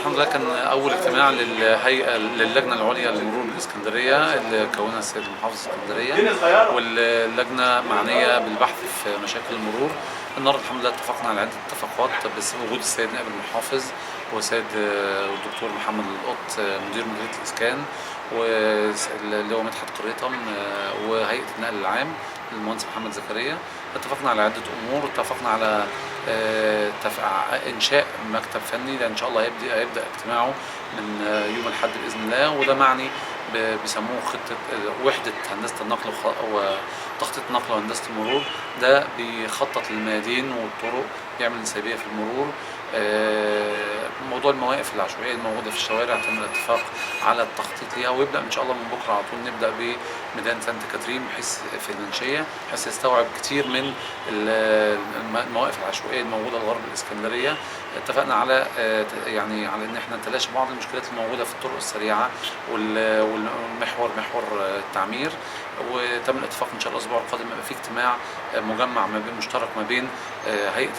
الحمد لله كان أول اجتماع للجنة العليا لمرور الإسكندرية اللي كونها السيد المحافظ الإسكندرية، واللجنة معنية بالبحث في مشاكل المرور. النهارده الحمد لله اتفقنا على عدة اتفاقات بس وجود السيد نائب المحافظ والسيد الدكتور محمد القط مدير مديرية الإسكان، واللي هو مدحت قريطم وهيئة النقل العام المهندس محمد زكريا. اتفقنا على عدة أمور، اتفقنا على إنشاء مكتب فني، لأن إن شاء الله هيبدأ اجتماعه من يوم الأحد بإذن الله، وده معني بيسموه خطة وحدة هندسة النقل وتخطيط النقل وهندسة المرور. ده بيخطط للميادين والطرق، بيعمل انسيابية في المرور. موضوع المواقف العشوائية الموجودة في الشوارع تم الاتفاق على التخطيط ليها، ويبدأ إن شاء الله من بكرة على طول نبدأ بميدان سانت كاترين بحيث في المنشية بحيث يستوعب كتير من المواقف العشوائية الموجودة لغرب الإسكندرية. اتفقنا على على إن احنا نتلاشى بعض المشكلات الموجودة في الطرق السريعة والمحور محور التعمير. وتم الاتفاق ان شاء الله الاسبوع القادم يبقى في اجتماع مجمع مشترك ما بين هيئه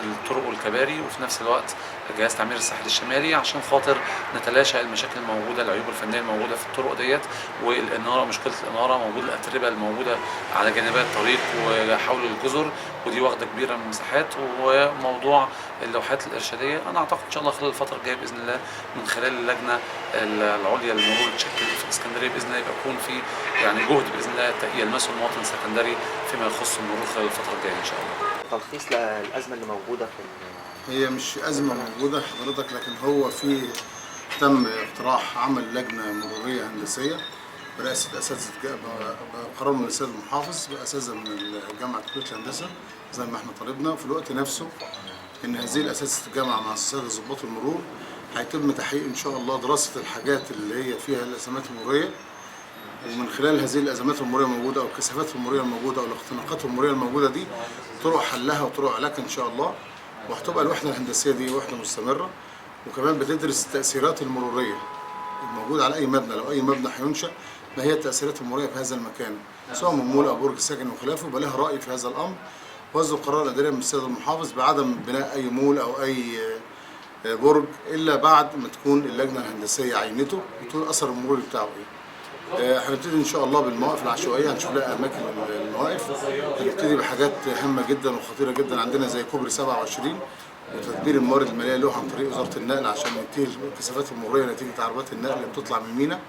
الطرق والكباري وفي نفس الوقت جهاز تعمير الساحل الشمالي، عشان خاطر نتلاشى المشاكل الموجوده العيوب الفنيه الموجوده في الطرق ديت، والاناره مشكله الاناره موجوده، الاتربه الموجوده على جانبي الطريق وحول الجزر ودي واخده كبيره من المساحات. وموضوع اللوحات الارشاديه انا اعتقد ان شاء الله خلال الفتره الجايه باذن الله من خلال اللجنه العليا للمرور تشكل في الاسكندريه باذن الله يبقى يكون في جهد باذن الله يلمسه المواطن السكندري فيما يخص المرور خلال الفتره الجايه ان شاء الله. تلخيص للازمه اللي موجوده هي مش ازمه موجوده حضرتك، لكن هو تم اقتراح عمل لجنه مروريه هندسيه برئاسه اساتذه بقرار من السيد المحافظ باساتذه من جامعه كليه الهندسه زي ما احنا طالبنا. وفي الوقت نفسه ان هذه الاساتذه الجامعه مع الساده ضباط المرور هيتم تحقيق ان شاء الله دراسه الحاجات اللي هي فيها الازمات المروريه، ومن خلال هذه الازمات المروريه الموجوده او الكثافات المروريه الموجوده او الاختناقات المروريه الموجوده دي طرق حلها وطرق علاجها ان شاء الله. وهتبقى الوحده الهندسيه دي وحده مستمره، وكمان بتدرس التاثيرات المروريه الموجوده على اي مبنى. لو اي مبنى هينشا ما هي التاثيرات المروريه في هذا المكان سواء من مول او برج سكني وخلافه، يبقى لها راي في هذا الامر. وصدر قرار اداري من السيد المحافظ بعدم بناء اي مول او اي برج الا بعد ما تكون اللجنه الهندسيه عينته وتقول الاثر المروري بتاعه ايه. هنبتدي ان شاء الله بالمواقف العشوائيه، هنشوف لها اماكن المواقف. هنبتدي بحاجات هامه جدا وخطيره جدا عندنا زي كوبري 27 وتدبير الموارد الماليه له عن طريق وزاره النقل عشان ننتهي الكثافات المروريه نتيجه عربات النقل اللي بتطلع من مينا.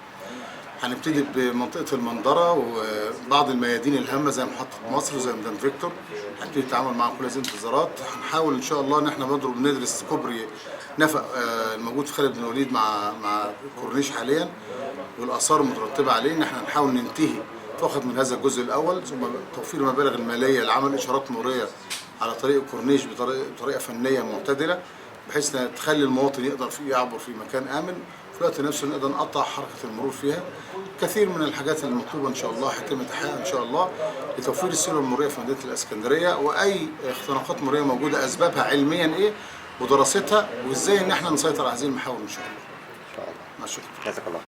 هنبتدي بمنطقه المنظره وبعض الميادين الهامه زي محطه مصر وزي ميدان فيكتور، هنبتدي نتعامل مع كل هذه الانتظارات. هنحاول ان شاء الله ان احنا ندرس كوبري نفق الموجود في خالد بن الوليد مع كورنيش حاليا والاثار المترتبه عليه، ان احنا نحاول ننتهي فقط من هذا الجزء الاول، ثم توفير المبالغ الماليه لعمل اشارات مروريه على طريق الكورنيش بطريقه فنيه معتدله بحيث تخلي المواطن يقدر يعبر في مكان امن، في الوقت نفسه نقدر نقطع حركه المرور فيها. كثير من الحاجات المطلوبه ان شاء الله هيتم تحقيقها ان شاء الله لتوفير السيوله المروريه في مدينه الاسكندريه، واي اختناقات مروريه موجوده اسبابها علميا ايه ودراستها وازاي ان احنا نسيطر على هذه المحاور ان شاء الله. ان شاء الله. مع الشكر. جزاك الله.